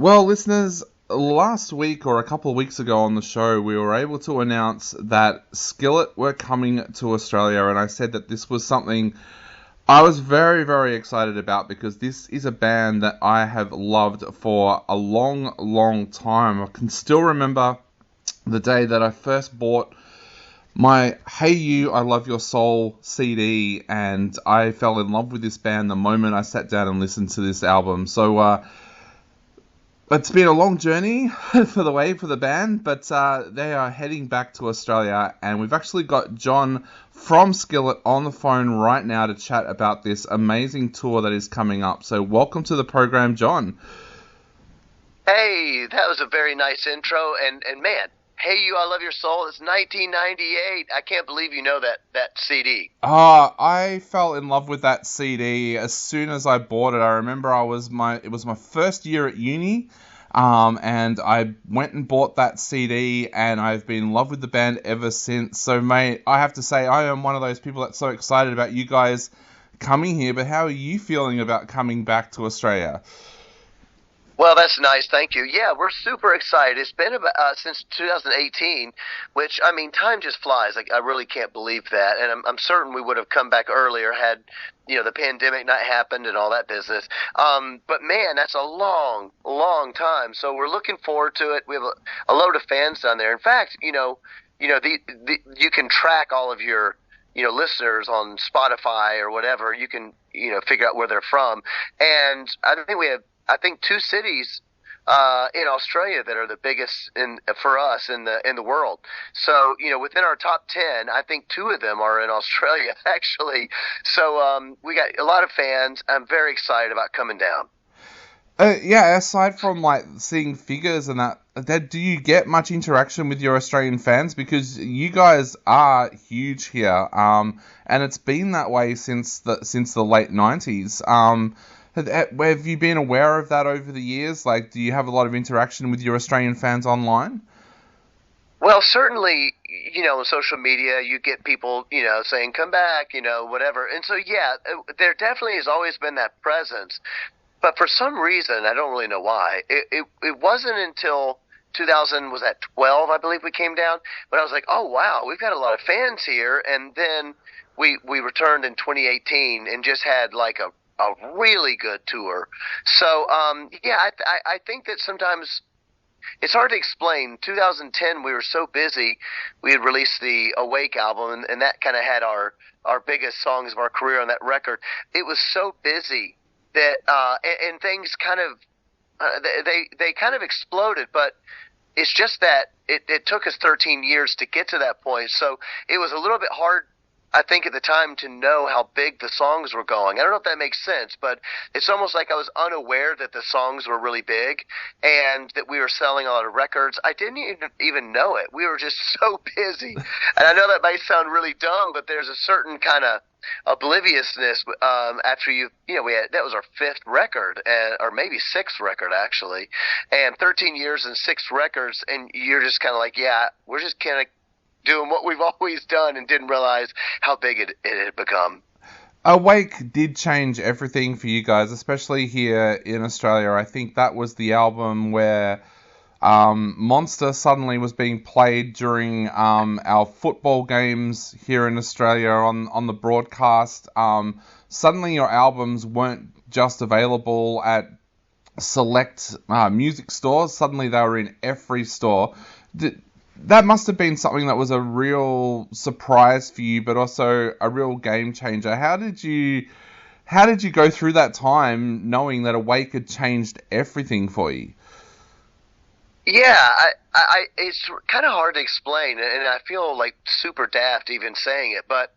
Well, listeners, last week or a couple of weeks ago on the show, we were able to announce that Skillet were coming to Australia, and I said that this was something I was very, very excited about because this is a band that I have loved for a long, long time. I can still remember the day that I first bought my Hey You, I Love Your Soul CD, and I fell in love with this band the moment I sat down and listened to this album. So, it's been a long journey for the band, but they are heading back to Australia, and we've actually got John from Skillet on the phone right now to chat about this amazing tour that is coming up. So welcome to the program, John. Hey, that was a very nice intro, and man, Hey You, I Love Your Soul, it's 1998. I can't believe you know that CD. I fell in love with that CD as soon as I bought it. I remember it was my first year at uni, and I went and bought that CD, and I've been in love with the band ever since. So, mate, I have to say I am one of those people that's so excited about you guys coming here. But how are you feeling about coming back to Australia? Well, that's nice. Thank you. Yeah, we're super excited. It's been about since 2018, which I mean, time just flies. Like I really can't believe that, and I'm certain we would have come back earlier had the pandemic not happened and all that business. But man, that's a long, long time. So we're looking forward to it. We have a load of fans down there. In fact, you can track all of your listeners on Spotify or whatever. You can figure out where they're from, and I think two cities in Australia that are the biggest for us in the world. So within our top 10, I think two of them are in Australia actually. So we got a lot of fans. I'm very excited about coming down. Yeah, aside from like seeing figures and that, do you get much interaction with your Australian fans? Because you guys are huge here, and it's been that way since the late 90s. Have you been aware of that over the years? Like, do you have a lot of interaction with your Australian fans online? Well, certainly, on social media, you get people, saying, come back, whatever. And so, yeah, there definitely has always been that presence. But for some reason, I don't really know why, it wasn't until 2000, was that 12, I believe we came down, but I was like, oh, wow, we've got a lot of fans here. And then we returned in 2018 and just had like a really good tour. So, yeah, I think that sometimes it's hard to explain. 2010, we were so busy. We had released the Awake album, and that kind of had our biggest songs of our career on that record. It was so busy that, and things kind of, they kind of exploded, but it's just that it took us 13 years to get to that point. So it was a little bit hard, I think, at the time to know how big the songs were going. I don't know if that makes sense, but it's almost like I was unaware that the songs were really big and that we were selling a lot of records. I didn't even know it. We were just so busy. And I know that might sound really dumb, but there's a certain kind of obliviousness after that was our fifth record, or maybe sixth record actually, and 13 years and six records, and you're just kind of like, yeah, we're just kind of doing what we've always done, and didn't realize how big it had become. Awake did change everything for you guys, especially here in Australia. I think that was the album where Monster suddenly was being played during our football games here in Australia on the broadcast. Suddenly your albums weren't just available at select music stores. Suddenly they were in every store. That must have been something that was a real surprise for you, but also a real game changer. How did you go through that time knowing that Awake had changed everything for you? Yeah, I it's kind of hard to explain, and I feel like super daft even saying it, but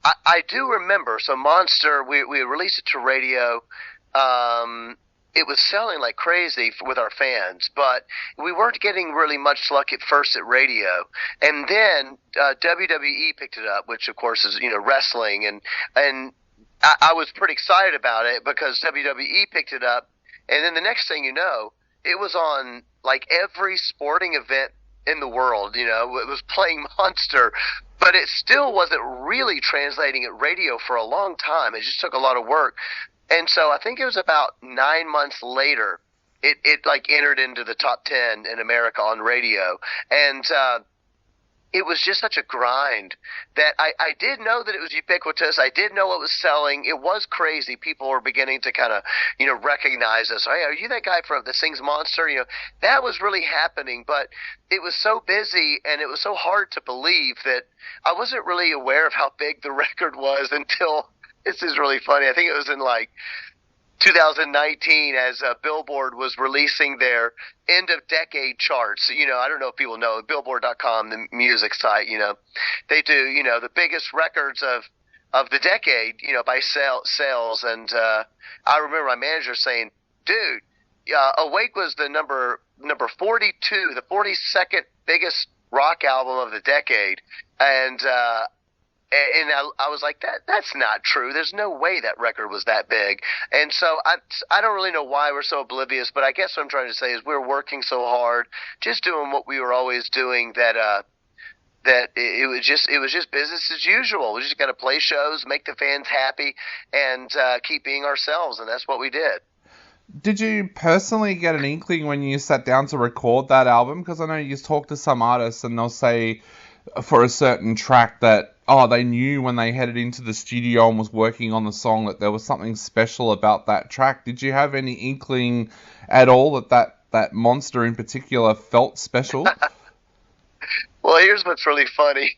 I do remember. So Monster, we released it to radio. It was selling like crazy with our fans, but we weren't getting really much luck at first at radio. And then WWE picked it up, which of course is wrestling, and I was pretty excited about it because WWE picked it up, and then the next thing you know, it was on like every sporting event in the world. It was playing Monster, but it still wasn't really translating at radio for a long time. It just took a lot of work. And so I think it was about 9 months later it like entered into the top 10 in America on radio. And it was just such a grind that I did know that it was ubiquitous. I did know it was selling. It was crazy. People were beginning to kind of, recognize us. Hey, are you that guy that sings Monster? That was really happening, but it was so busy and it was so hard to believe that I wasn't really aware of how big the record was until, this is really funny. I think it was in like 2019 as Billboard was releasing their end of decade charts. I don't know if people know Billboard.com, the music site. They do the biggest records of the decade. By sales. And I remember my manager saying, "Dude, Awake was the number 42, the 42nd biggest rock album of the decade," and I was like, that's not true. There's no way that record was that big. And so I don't really know why we're so oblivious, but I guess what I'm trying to say is we're working so hard, just doing what we were always doing, that it was just business as usual. We just got to play shows, make the fans happy, and keep being ourselves, and that's what we did. Did you personally get an inkling when you sat down to record that album? Because I know you talk to some artists and they'll say for a certain track that, they knew when they headed into the studio and was working on the song that there was something special about that track. Did you have any inkling at all that Monster in particular felt special? Well, here's what's really funny.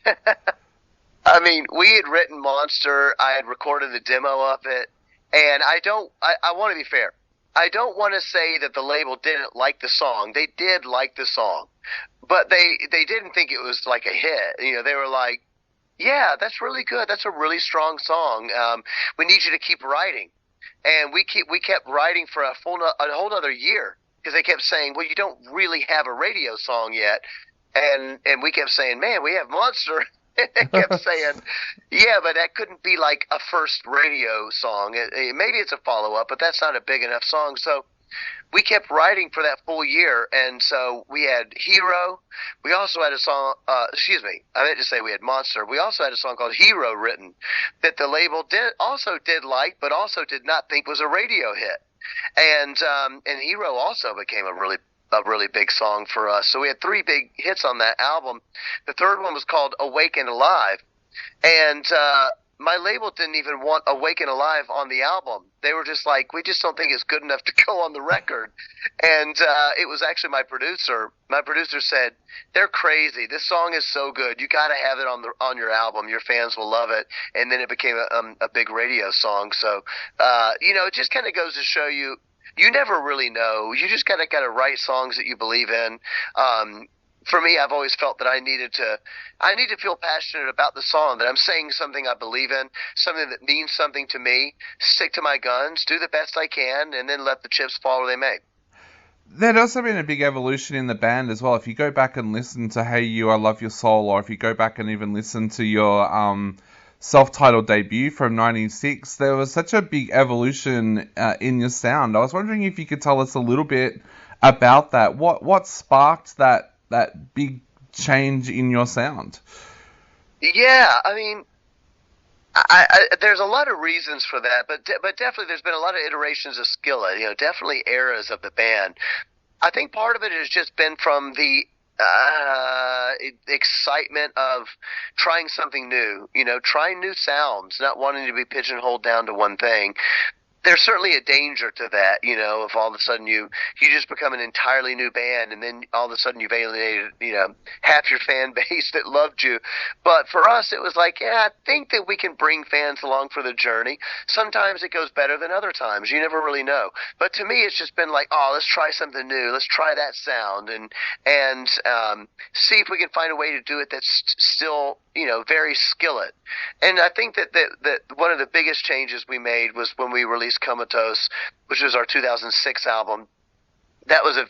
I mean, we had written Monster. I had recorded the demo of it. And I want to be fair. I don't want to say that the label didn't like the song. They did like the song. But they didn't think it was like a hit. They were like, yeah, that's really good. That's a really strong song. We need you to keep writing. And we kept writing for a whole other year, because they kept saying, well, you don't really have a radio song yet. And we kept saying, man, we have Monster. They kept saying, yeah, but that couldn't be like a first radio song. Maybe it's a follow-up, but that's not a big enough song. So we kept writing for that full year, and so we had Hero. We also had a song, I meant to say we had Monster. We also had a song called Hero written that the label did like, but also did not think was a radio hit. And Hero also became a really big song for us. So we had 3 big hits on that album. The third one was called Awake and Alive. And my label didn't even want Awake and Alive on the album. They were just like, we just don't think it's good enough to go on the record. And it was actually my producer. My producer said, they're crazy. This song is so good. You got to have it on your album. Your fans will love it. And then it became a big radio song. So, it just kind of goes to show you, you never really know. You just gotta write songs that you believe in. For me, I've always felt that I need to feel passionate about the song, that I'm saying something I believe in, something that means something to me. Stick to my guns, do the best I can, and then let the chips fall where they may. There'd also been a big evolution in the band as well. If you go back and listen to Hey You, I Love Your Soul, or if you go back and even listen to your self-titled debut from 96, there was such a big evolution in your sound. I was wondering if you could tell us a little bit about that. What sparked that big change in your sound? Yeah, I mean, there's a lot of reasons for that, but definitely there's been a lot of iterations of Skillet, definitely eras of the band. I think part of it has just been from the excitement of trying something new, trying new sounds, not wanting to be pigeonholed down to one thing. There's certainly a danger to that, if all of a sudden you just become an entirely new band, and then all of a sudden you've alienated, half your fan base that loved you. But for us, it was like, yeah, I think that we can bring fans along for the journey. Sometimes it goes better than other times. You never really know. But to me, it's just been like, oh, let's try something new. Let's try that sound and see if we can find a way to do it that's still, very Skillet. And I think that one of the biggest changes we made was when we released Comatose, which was our 2006 album. That was it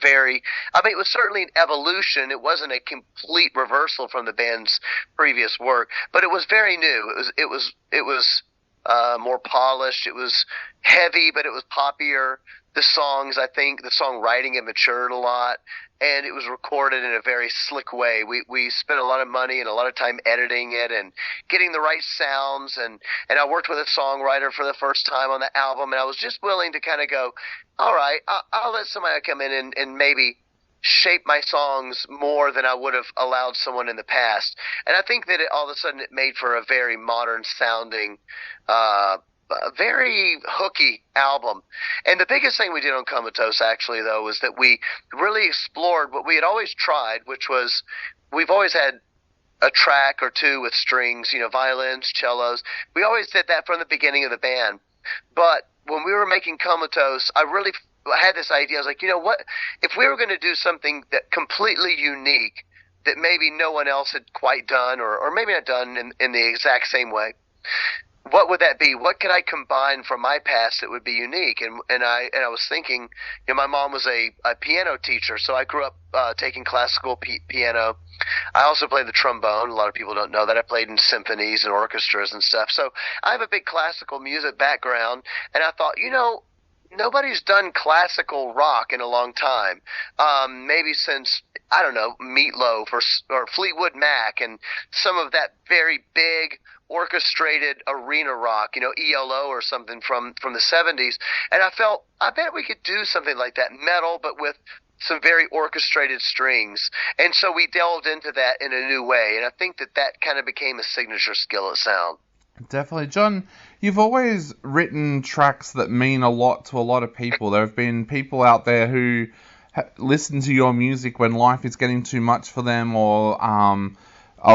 was certainly an evolution. It wasn't a complete reversal from the band's previous work, but it was very new. It was more polished. It was heavy, but it was poppier. The songs, I think, the songwriting had matured a lot, and it was recorded in a very slick way. We spent a lot of money and a lot of time editing it and getting the right sounds, and I worked with a songwriter for the first time on the album, and I was just willing to kind of go, all right, I'll let somebody come in and maybe shape my songs more than I would have allowed someone in the past. And I think that all of a sudden it made for a very modern sounding, a very hooky album. And the biggest thing we did on Comatose, actually, though, was that we really explored what we had always tried, which was we've always had a track or two with strings, violins, cellos. We always did that from the beginning of the band. But when we were making Comatose, I really had this idea. I was like, what? If we were going to do something that completely unique that maybe no one else had quite done, or maybe not done in the exact same way, what would that be? What could I combine from my past that would be unique? And I was thinking, my mom was a piano teacher, so I grew up taking classical piano. I also played the trombone. A lot of people don't know that. I played in symphonies and orchestras and stuff. So I have a big classical music background, and I thought, nobody's done classical rock in a long time. Maybe since, I don't know, Meatloaf or Fleetwood Mac, and some of that very big orchestrated arena rock, ELO or something from the 70s. And I felt, I bet we could do something like that, metal, but with some very orchestrated strings. And so we delved into that in a new way. And I think that kind of became a signature Skillet sound. Definitely. John, you've always written tracks that mean a lot to a lot of people. There have been people out there who listen to your music when life is getting too much for them, or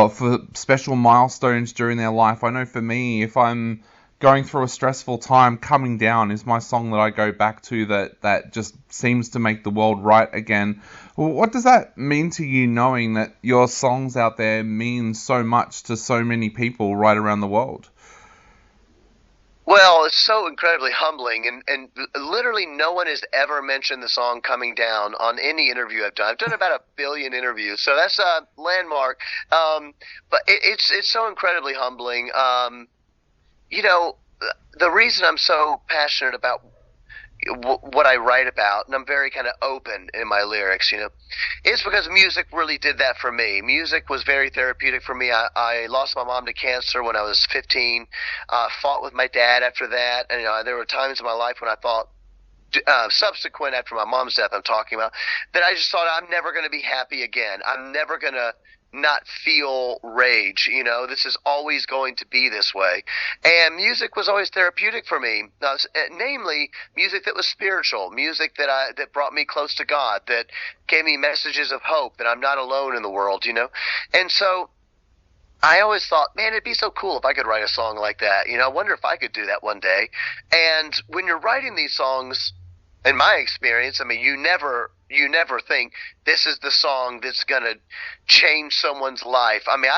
for special milestones during their life. I know for me, if I'm going through a stressful time, Coming Down is my song that I go back to that just seems to make the world right again. Well, what does that mean to you, knowing that your songs out there mean so much to so many people right around the world? Well, it's so incredibly humbling, and literally no one has ever mentioned the song Coming Down on any interview I've done. I've done about 1 billion interviews, so that's a landmark. But it's so incredibly humbling. The reason I'm so passionate about what I write about, and I'm very kind of open in my lyrics, is because music really did that for me. Music was very therapeutic for me. I lost my mom to cancer when I was 15, fought with my dad after that, and there were times in my life when I thought, subsequent after my mom's death I'm talking about, that I just thought I'm never going to be happy again. I'm never going to not feel rage. This is always going to be this way. And music was always therapeutic for me, namely music that was spiritual, music that brought me close to God, that gave me messages of hope, that I'm not alone in the world, And so I always thought, man, it'd be so cool if I could write a song like that. I wonder if I could do that one day. And when you're writing these songs, in my experience, I mean, you never think this is the song that's going to change someone's life. I mean,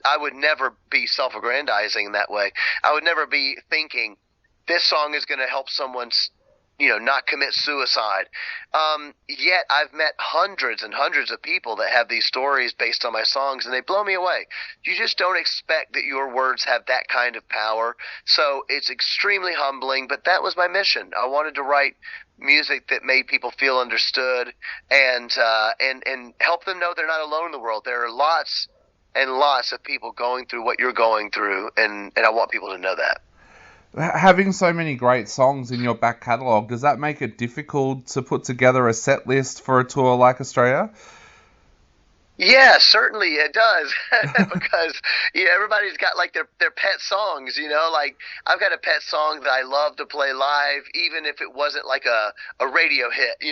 I would never be self-aggrandizing in that way. I would never be thinking this song is going to help someone, not commit suicide. Yet I've met hundreds and hundreds of people that have these stories based on my songs, and they blow me away. You just don't expect that your words have that kind of power. So it's extremely humbling, but that was my mission. I wanted to write music that made people feel understood, and help them know they're not alone in the world. There are lots and lots of people going through what you're going through, and I want people to know that. Having so many great songs in your back catalogue, does that make it difficult to put together a set list for a tour like Australia? Yeah, certainly it does. Because everybody's got like their pet songs, like I've got a pet song that I love to play live, even if it wasn't like a radio hit,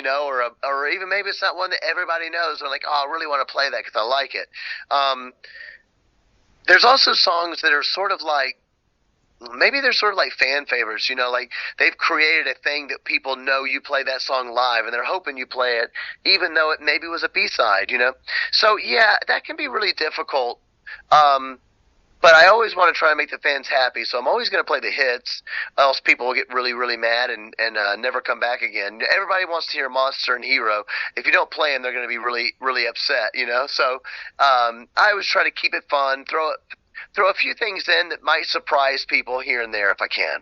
or even maybe it's not one that everybody knows. I'm like, oh, I really want to play that because I like it. There's also songs that are sort of like, maybe they're sort of like fan favorites, like they've created a thing that people know you play that song live, and they're hoping you play it, even though it maybe was a B-side, So, yeah, that can be really difficult. But I always want to try and make the fans happy, so I'm always going to play the hits, else people will get really, really mad and never come back again. Everybody wants to hear Monster and Hero. If you don't play them, they're going to be really, really upset, So I always try to keep it fun, throw it. throw a few things in that might surprise people here and there if I can.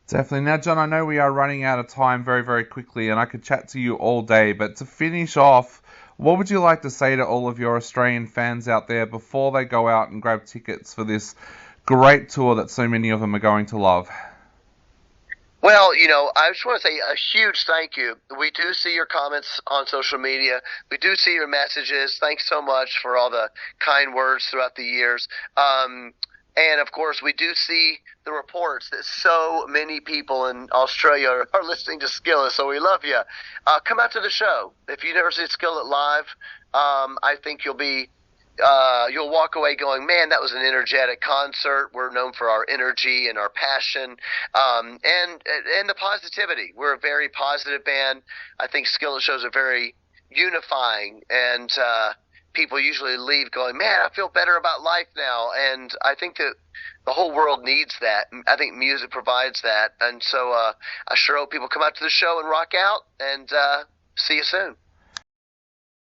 Definitely. Now, John, I know we are running out of time very, very quickly, and I could chat to you all day, but to finish off, what would you like to say to all of your Australian fans out there before they go out and grab tickets for this great tour that so many of them are going to love? Well, I just want to say a huge thank you. We do see your comments on social media. We do see your messages. Thanks so much for all the kind words throughout the years. And of course, we do see the reports that so many people in Australia are listening to Skillet, so we love you. Come out to the show. If you never see Skillet live, I think you'll walk away going, man, that was an energetic concert. We're known for our energy and our passion, and the positivity. We're a very positive band. I think Skillet shows are very unifying, and people usually leave going, man, I feel better about life now. And I think that the whole world needs that. I think music provides that. And so I sure hope people come out to the show and rock out, and see you soon.